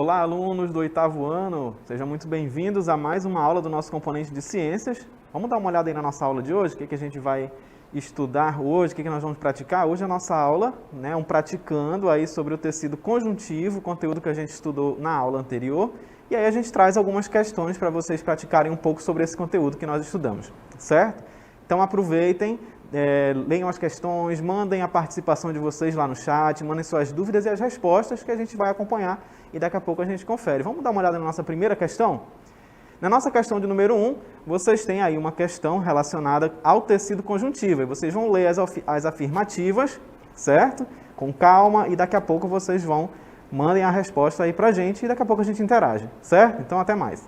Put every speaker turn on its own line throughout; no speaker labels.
Olá, alunos do 8º ano, sejam muito bem-vindos a mais uma aula do nosso componente de ciências. Vamos dar uma olhada aí na nossa aula de hoje, o que a gente vai estudar hoje, o que nós vamos praticar. Hoje a nossa aula, um praticando aí sobre o tecido conjuntivo, conteúdo que a gente estudou na aula anterior, e aí a gente traz algumas questões para vocês praticarem um pouco sobre esse conteúdo que nós estudamos, certo? Então aproveitem, leiam as questões, mandem a participação de vocês lá no chat, mandem suas dúvidas e as respostas que a gente vai acompanhar e daqui a pouco a gente confere. Vamos dar uma olhada na nossa primeira questão? Na nossa questão de número 1, vocês têm aí uma questão relacionada ao tecido conjuntivo. E vocês vão ler as afirmativas, certo? Com calma e daqui a pouco vocês mandem a resposta aí pra gente e daqui a pouco a gente interage, certo? Então até mais.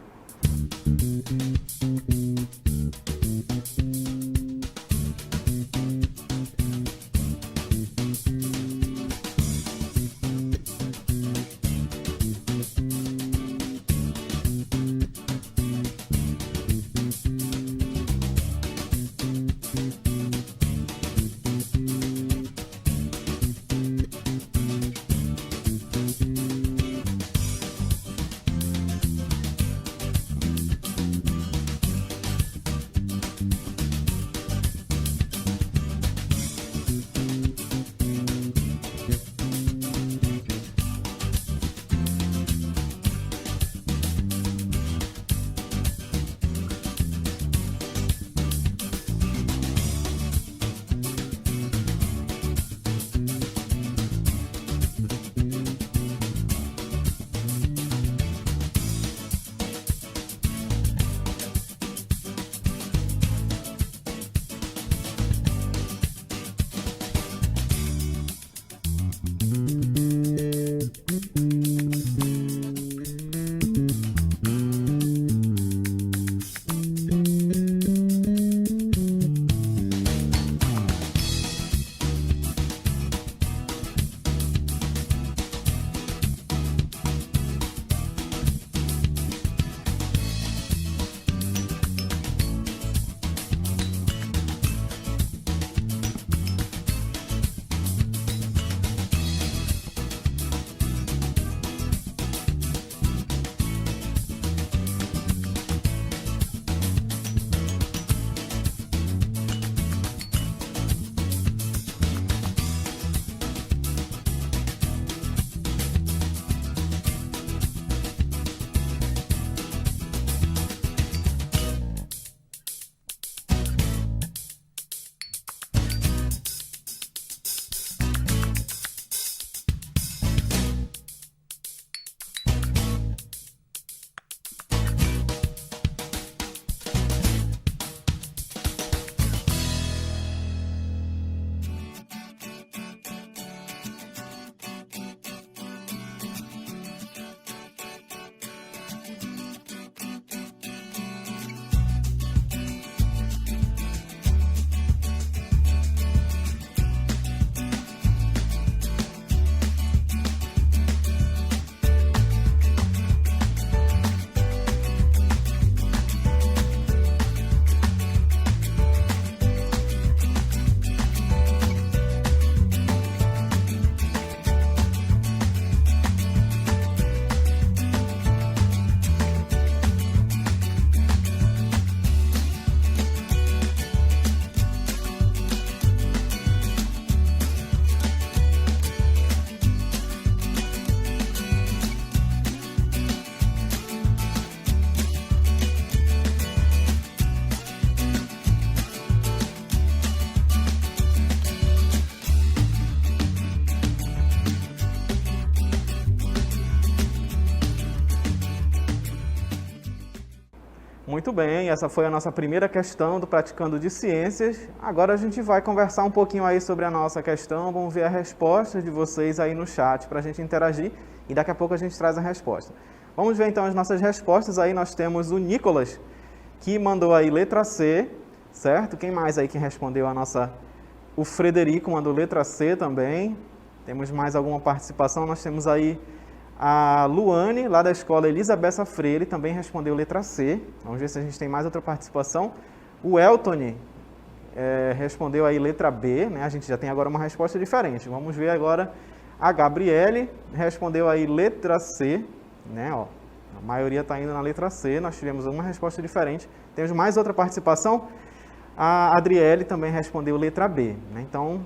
Muito bem, essa foi a nossa primeira questão do Praticando de Ciências. Agora a gente vai conversar um pouquinho aí sobre a nossa questão, vamos ver a resposta de vocês aí no chat para a gente interagir e daqui a pouco a gente traz a resposta. Vamos ver então as nossas respostas aí, nós temos o Nicolas, que mandou aí letra C, certo? Quem mais aí que respondeu O Frederico mandou letra C também. Temos mais alguma participação? Nós temos aí a Luane, lá da escola Elizabeth Freire, também respondeu letra C. Vamos ver se a gente tem mais outra participação. O Elton respondeu aí letra B, né? A gente já tem agora uma resposta diferente. Vamos ver agora a Gabriele, respondeu aí letra C, né? Ó, a maioria está indo na letra C, nós tivemos uma resposta diferente. Temos mais outra participação. A Adriele também respondeu letra B, né? Então,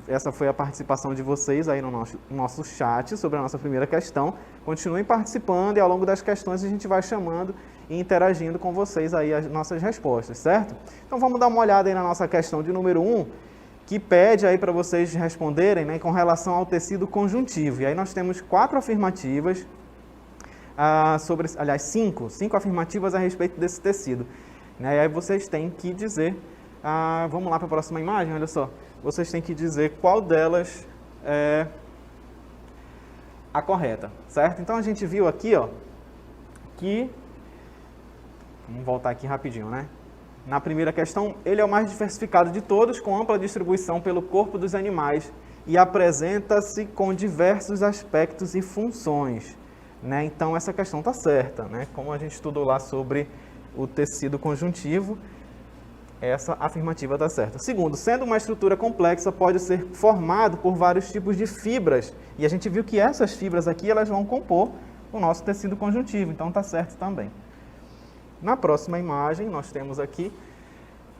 essa foi a participação de vocês aí no nosso chat sobre a nossa primeira questão. Continuem participando e ao longo das questões a gente vai chamando e interagindo com vocês aí as nossas respostas, certo? Então vamos dar uma olhada aí na nossa questão de número 1, que pede aí para vocês responderem, né, com relação ao tecido conjuntivo. E aí nós temos 4 afirmativas, aliás, 5 afirmativas a respeito desse tecido. Né? E aí vocês têm que dizer, vamos lá para a próxima imagem, olha só. Vocês têm que dizer qual delas é a correta, certo? Então a gente viu aqui, ó, que, vamos voltar aqui rapidinho, né? Na primeira questão, ele é o mais diversificado de todos, com ampla distribuição pelo corpo dos animais e apresenta-se com diversos aspectos e funções, né? Então essa questão está certa, né? Como a gente estudou lá sobre o tecido conjuntivo, essa afirmativa está certa. Segundo, sendo uma estrutura complexa, pode ser formado por vários tipos de fibras. E a gente viu que essas fibras aqui, elas vão compor o nosso tecido conjuntivo. Então, está certo também. Na próxima imagem, nós temos aqui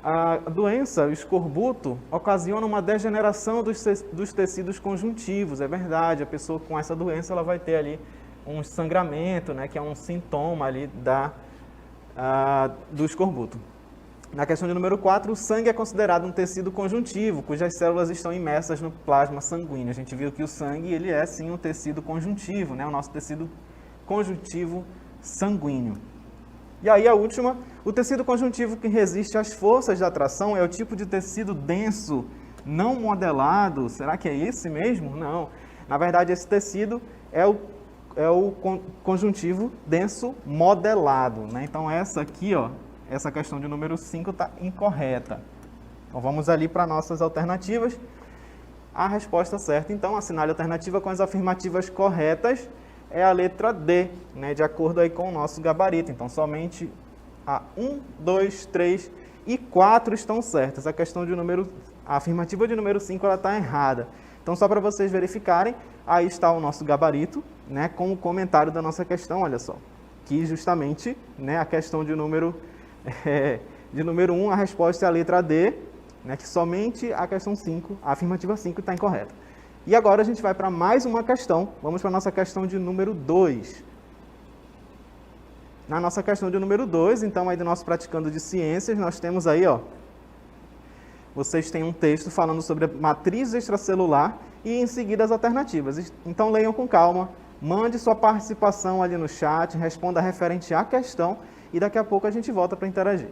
a doença, o escorbuto, ocasiona uma degeneração dos tecidos conjuntivos. É verdade, a pessoa com essa doença, ela vai ter ali um sangramento, né, que é um sintoma ali do escorbuto. Na questão de número 4, o sangue é considerado um tecido conjuntivo, cujas células estão imersas no plasma sanguíneo. A gente viu que o sangue, ele é sim um tecido conjuntivo, né? O nosso tecido conjuntivo sanguíneo. E aí a última, o tecido conjuntivo que resiste às forças de atração é o tipo de tecido denso, não modelado. Será que é esse mesmo? Não. Na verdade, esse tecido é o conjuntivo denso modelado, né? Então essa aqui, ó, essa questão de número 5 está incorreta. Então, vamos ali para nossas alternativas. A resposta certa, então, assinale a alternativa com as afirmativas corretas, é a letra D, né, de acordo aí com o nosso gabarito. Então, somente a 1, 2, 3 e 4 estão certas. A afirmativa de número 5 está errada. Então, só para vocês verificarem, aí está o nosso gabarito, né, com o comentário da nossa questão, olha só. Que justamente, né, a questão de número 1, a resposta é a letra D, né, que somente a questão 5, a afirmativa 5 está incorreta. E agora a gente vai para mais uma questão, vamos para a nossa questão de número 2. Na nossa questão de número 2, então aí do nosso Praticando de Ciências, nós temos aí, ó, vocês têm um texto falando sobre a matriz extracelular e em seguida as alternativas. Então leiam com calma, mande sua participação ali no chat, responda referente à questão, e daqui a pouco a gente volta para interagir.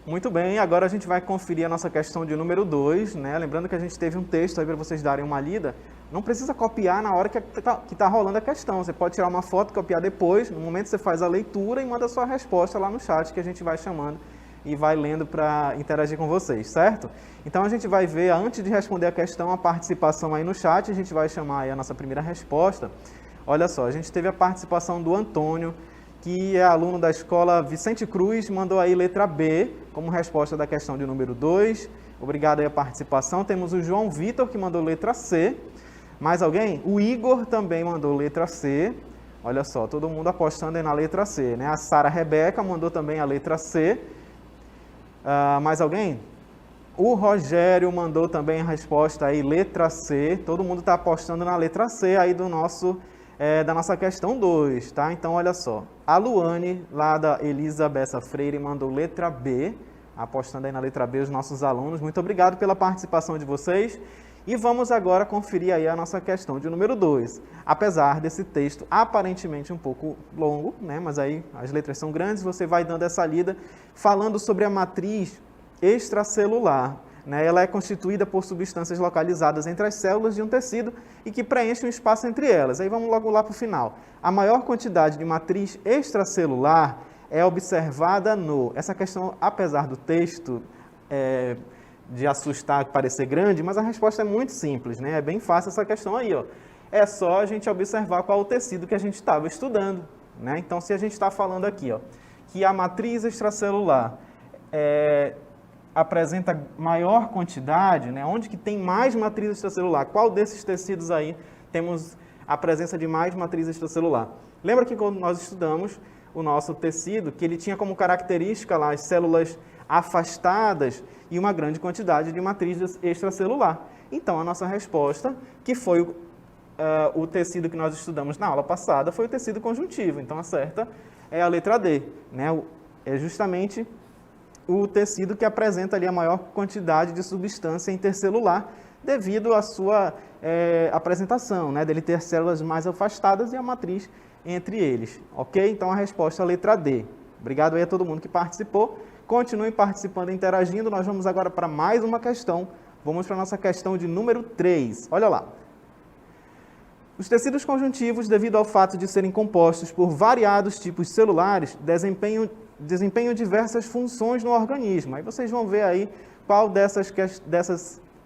Muito bem, agora a gente vai conferir a nossa questão de número 2, né? Lembrando que a gente teve um texto aí para vocês darem uma lida. Não precisa copiar na hora que está rolando a questão. Você pode tirar uma foto e copiar depois. No momento você faz a leitura e manda a sua resposta lá no chat que a gente vai chamando e vai lendo para interagir com vocês, certo? Então a gente vai ver, antes de responder a questão, a participação aí no chat. A gente vai chamar aí a nossa primeira resposta. Olha só, a gente teve a participação do Antônio, que é aluno da escola Vicente Cruz, mandou aí letra B como resposta da questão de número 2. Obrigado aí a participação. Temos o João Vitor, que mandou letra C. Mais alguém? O Igor também mandou letra C. Olha só, todo mundo apostando aí na letra C, né? A Sara Rebeca mandou também a letra C. Mais alguém? O Rogério mandou também a resposta aí, letra C. Todo mundo está apostando na letra C aí da nossa questão 2, tá? Então, olha só. A Luane, lá da Elisa Bessa Freire, mandou letra B. Apostando aí na letra B os nossos alunos. Muito obrigado pela participação de vocês. E vamos agora conferir aí a nossa questão de número 2. Apesar desse texto aparentemente um pouco longo, né? Mas aí as letras são grandes, você vai dando essa lida falando sobre a matriz extracelular. Né? Ela é constituída por substâncias localizadas entre as células de um tecido e que preenchem um espaço entre elas. Aí vamos logo lá para o final. A maior quantidade de matriz extracelular é observada no... Essa questão, apesar do texto de assustar, parecer grande, mas a resposta é muito simples, né? É bem fácil essa questão aí, ó. É só a gente observar qual o tecido que a gente estava estudando, né? Então, se a gente está falando aqui, ó, que a matriz extracelular apresenta maior quantidade, né? Onde que tem mais matriz extracelular? Qual desses tecidos aí temos a presença de mais matriz extracelular? Lembra que quando nós estudamos o nosso tecido, que ele tinha como característica lá as células afastadas e uma grande quantidade de matriz extracelular. Então, a nossa resposta, que foi o tecido que nós estudamos na aula passada, foi o tecido conjuntivo. Então, a certa é a letra D, né? É justamente o tecido que apresenta ali a maior quantidade de substância intercelular devido à sua apresentação, né? Dele ter células mais afastadas e a matriz entre eles, ok? Então, a resposta é a letra D. Obrigado aí a todo mundo que participou. Continuem participando e interagindo. Nós vamos agora para mais uma questão. Vamos para a nossa questão de número 3. Olha lá. Os tecidos conjuntivos, devido ao fato de serem compostos por variados tipos celulares, desempenham diversas funções no organismo. Aí vocês vão ver aí qual dessas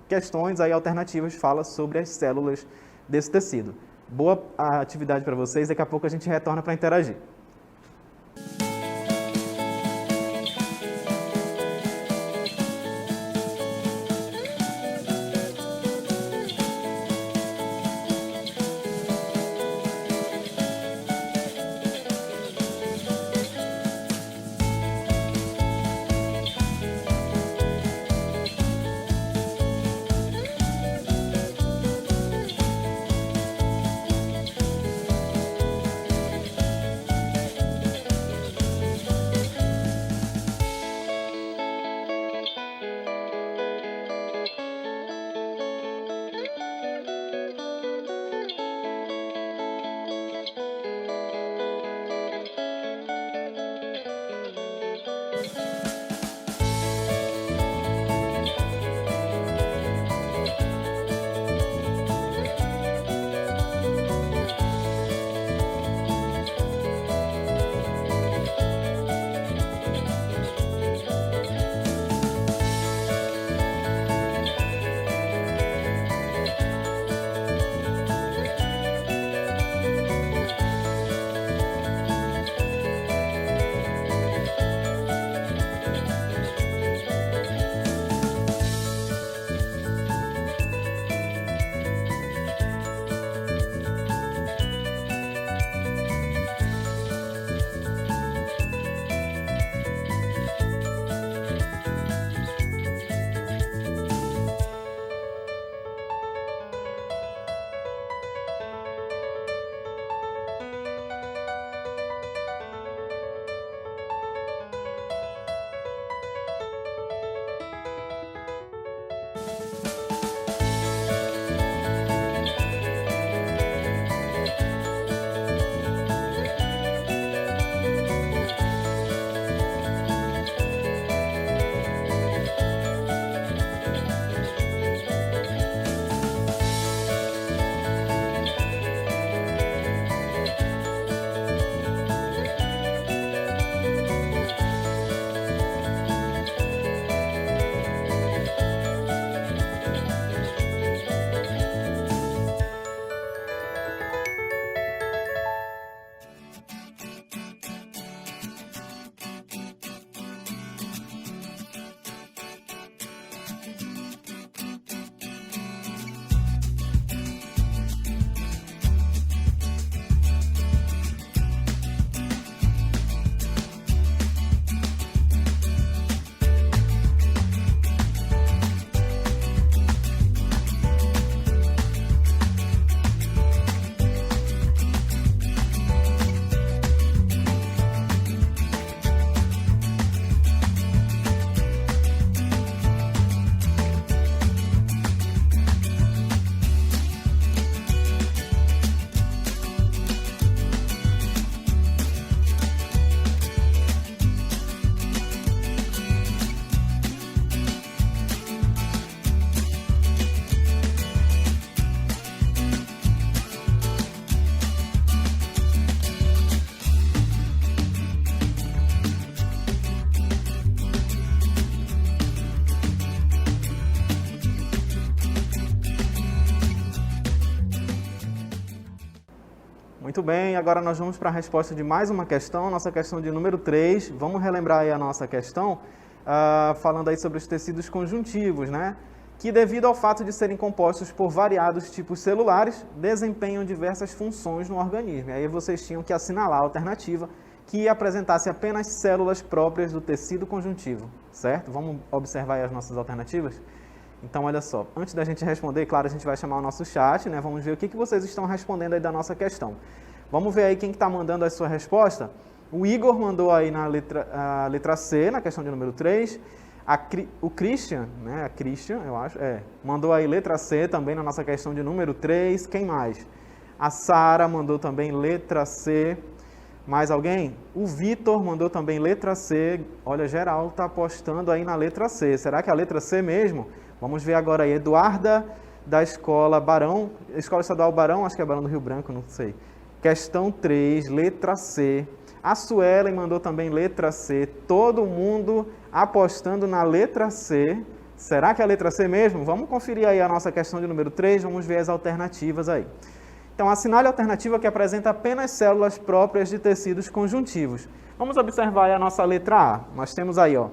questões aí alternativas fala sobre as células desse tecido. Boa atividade para vocês. Daqui a pouco a gente retorna para interagir. Muito bem, agora nós vamos para a resposta de mais uma questão, nossa questão de número 3. Vamos relembrar aí a nossa questão, falando aí sobre os tecidos conjuntivos, né? Que devido ao fato de serem compostos por variados tipos celulares, desempenham diversas funções no organismo. E aí vocês tinham que assinalar a alternativa que apresentasse apenas células próprias do tecido conjuntivo, certo? Vamos observar aí as nossas alternativas? Então, olha só, antes da gente responder, claro, a gente vai chamar o nosso chat, né? Vamos ver o que vocês estão respondendo aí da nossa questão. Vamos ver aí quem está mandando a sua resposta. O Igor mandou aí na letra C, na questão de número 3. O Christian, né? Eu acho, mandou aí letra C também na nossa questão de número 3. Quem mais? A Sara mandou também letra C. Mais alguém? O Vitor mandou também letra C. Olha, geral está apostando aí na letra C. Será que é a letra C mesmo? Vamos ver agora aí. Eduarda, da Escola Barão, Escola Estadual Barão, acho que é Barão do Rio Branco, não sei. Questão 3, letra C. A Suelen mandou também letra C. Todo mundo apostando na letra C. Será que é a letra C mesmo? Vamos conferir aí a nossa questão de número 3, vamos ver as alternativas aí. Então, assinale a alternativa que apresenta apenas células próprias de tecidos conjuntivos. Vamos observar aí a nossa letra A. Nós temos aí, ó.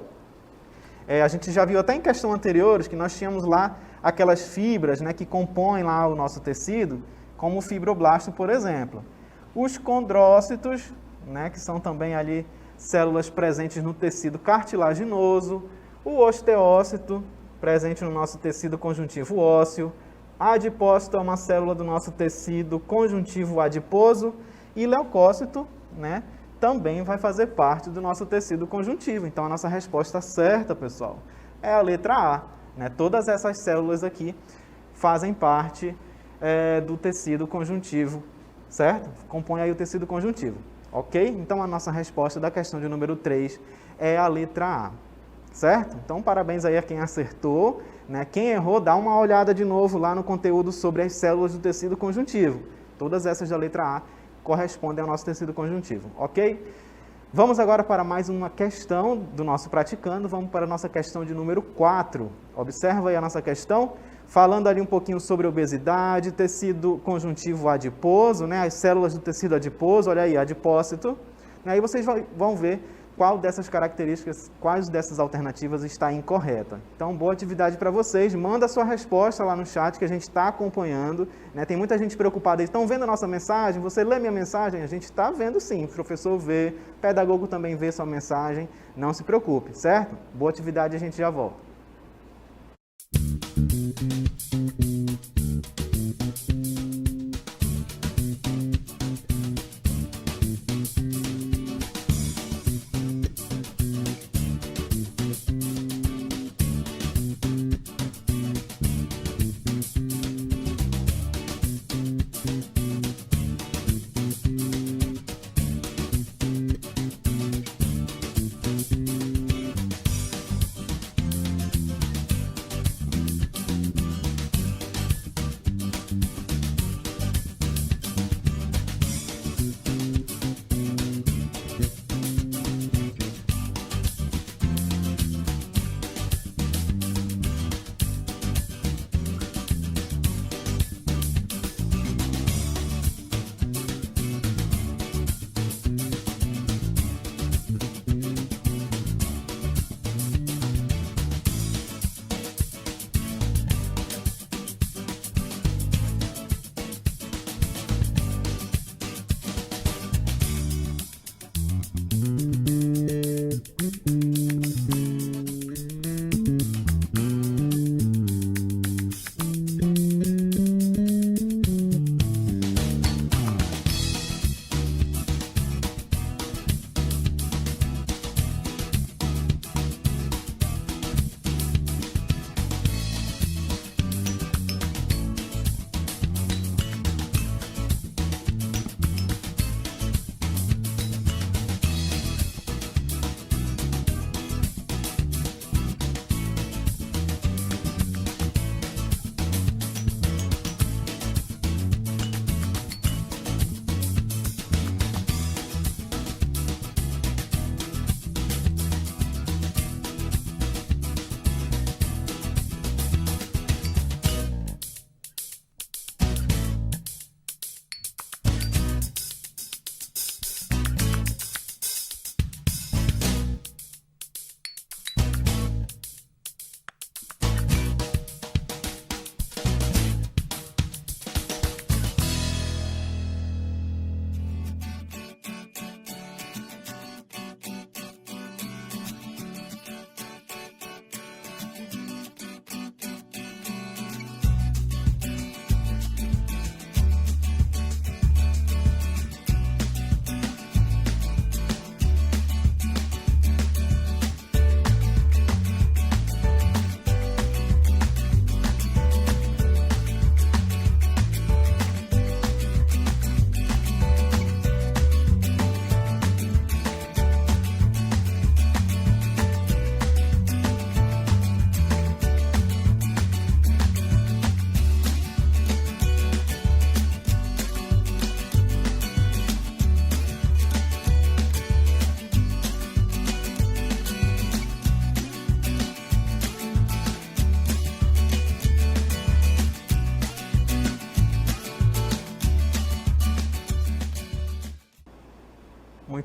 A gente já viu até em questão anteriores que nós tínhamos lá aquelas fibras, né, que compõem lá o nosso tecido, como o fibroblasto, por exemplo. Os condrócitos, né, que são também ali células presentes no tecido cartilaginoso. O osteócito, presente no nosso tecido conjuntivo ósseo. A adipócito é uma célula do nosso tecido conjuntivo adiposo e leucócito, né, também vai fazer parte do nosso tecido conjuntivo. Então, a nossa resposta certa, pessoal, é a letra A. Né? Todas essas células aqui fazem parte do tecido conjuntivo, certo? Compõe aí o tecido conjuntivo, ok? Então, a nossa resposta da questão de número 3 é a letra A, certo? Então, parabéns aí a quem acertou. Né? Quem errou, dá uma olhada de novo lá no conteúdo sobre as células do tecido conjuntivo. Todas essas da letra A correspondem ao nosso tecido conjuntivo, ok? Vamos agora para mais uma questão do nosso praticando. Vamos para a nossa questão de número 4. Observa aí a nossa questão, falando ali um pouquinho sobre obesidade, tecido conjuntivo adiposo, né? As células do tecido adiposo, olha aí, adipócito. Aí vocês vão ver qual dessas características, quais dessas alternativas está incorreta. Então, boa atividade para vocês. Manda a sua resposta lá no chat que a gente está acompanhando. Né? Tem muita gente preocupada. Estão vendo a nossa mensagem? Você lê minha mensagem? A gente está vendo sim. O professor vê, o pedagogo também vê sua mensagem. Não se preocupe, certo? Boa atividade, a gente já volta.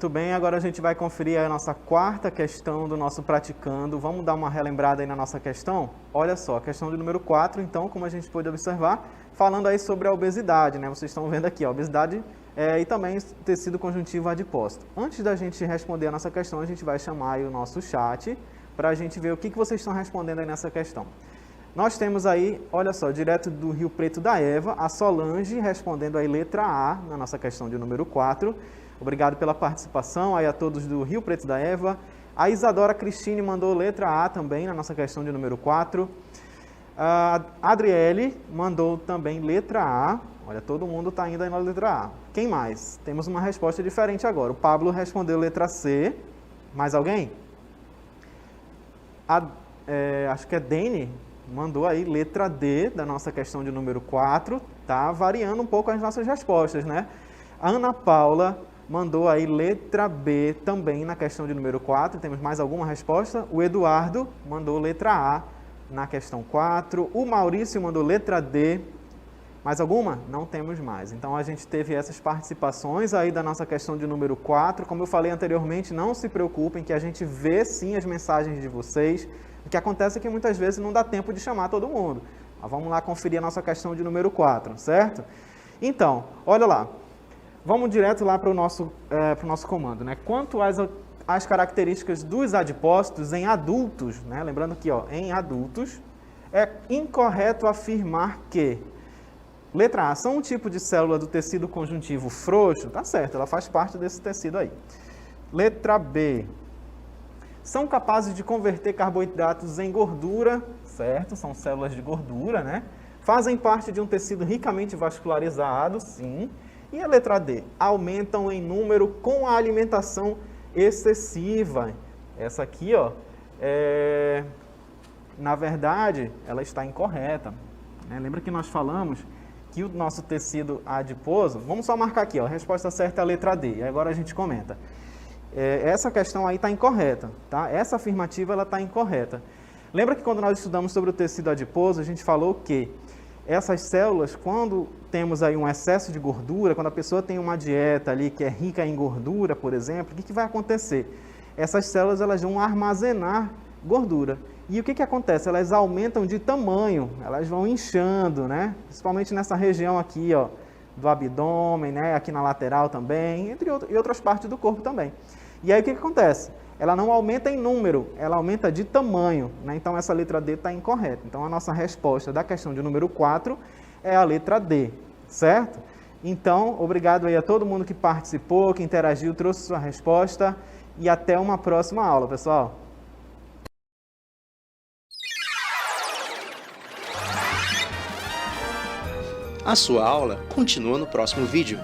Muito bem, agora a gente vai conferir a nossa quarta questão do nosso praticando. Vamos dar uma relembrada aí na nossa questão? Olha só, a questão de número 4, então, como a gente pôde observar, falando aí sobre a obesidade, né? Vocês estão vendo aqui, a obesidade e também tecido conjuntivo adipócito. Antes da gente responder a nossa questão, a gente vai chamar aí o nosso chat para a gente ver o que vocês estão respondendo aí nessa questão. Nós temos aí, olha só, direto do Rio Preto da Eva, a Solange respondendo aí letra A na nossa questão de número 4. Obrigado pela participação aí a todos do Rio Preto da Eva. A Isadora Cristine mandou letra A também na nossa questão de número 4. A Adriele mandou também letra A. Olha, todo mundo está indo aí na letra A. Quem mais? Temos uma resposta diferente agora. O Pablo respondeu letra C. Mais alguém? Acho que é Dene, mandou aí letra D da nossa questão de número 4. Tá variando um pouco as nossas respostas, né? A Ana Paula mandou aí letra B também na questão de número 4. Temos mais alguma resposta? O Eduardo mandou letra A na questão 4. O Maurício mandou letra D. Mais alguma? Não temos mais. Então, a gente teve essas participações aí da nossa questão de número 4. Como eu falei anteriormente, não se preocupem que a gente vê sim as mensagens de vocês. O que acontece é que muitas vezes não dá tempo de chamar todo mundo. Mas vamos lá conferir a nossa questão de número 4, certo? Então, olha lá. Vamos direto lá para o nosso comando, né? Quanto às características dos adipócitos em adultos, né? Lembrando aqui, ó, em adultos, é incorreto afirmar que letra A, são um tipo de célula do tecido conjuntivo frouxo, tá certo, ela faz parte desse tecido aí. Letra B, são capazes de converter carboidratos em gordura, certo, são células de gordura, né? Fazem parte de um tecido ricamente vascularizado, sim. E a letra D, aumentam em número com a alimentação excessiva. Essa aqui, ó, na verdade, ela está incorreta, né? Lembra que nós falamos que o nosso tecido adiposo, vamos só marcar aqui, ó, a resposta certa é a letra D, e agora a gente comenta. Essa questão aí está incorreta, tá? Essa afirmativa ela está incorreta. Lembra que quando nós estudamos sobre o tecido adiposo, a gente falou que essas células, quando temos aí um excesso de gordura, quando a pessoa tem uma dieta ali que é rica em gordura, por exemplo, o que vai acontecer? Essas células elas vão armazenar gordura. E o que acontece? Elas aumentam de tamanho, elas vão inchando, né? Principalmente nessa região aqui, ó, do abdômen, né? Aqui na lateral também, e outras partes do corpo também. E aí o que acontece? Ela não aumenta em número, ela aumenta de tamanho, né? Então essa letra D está incorreta. Então a nossa resposta da questão de número 4 é a letra D, certo? Então, obrigado aí a todo mundo que participou, que interagiu, trouxe sua resposta e até uma próxima aula, pessoal.
A sua aula continua no próximo vídeo.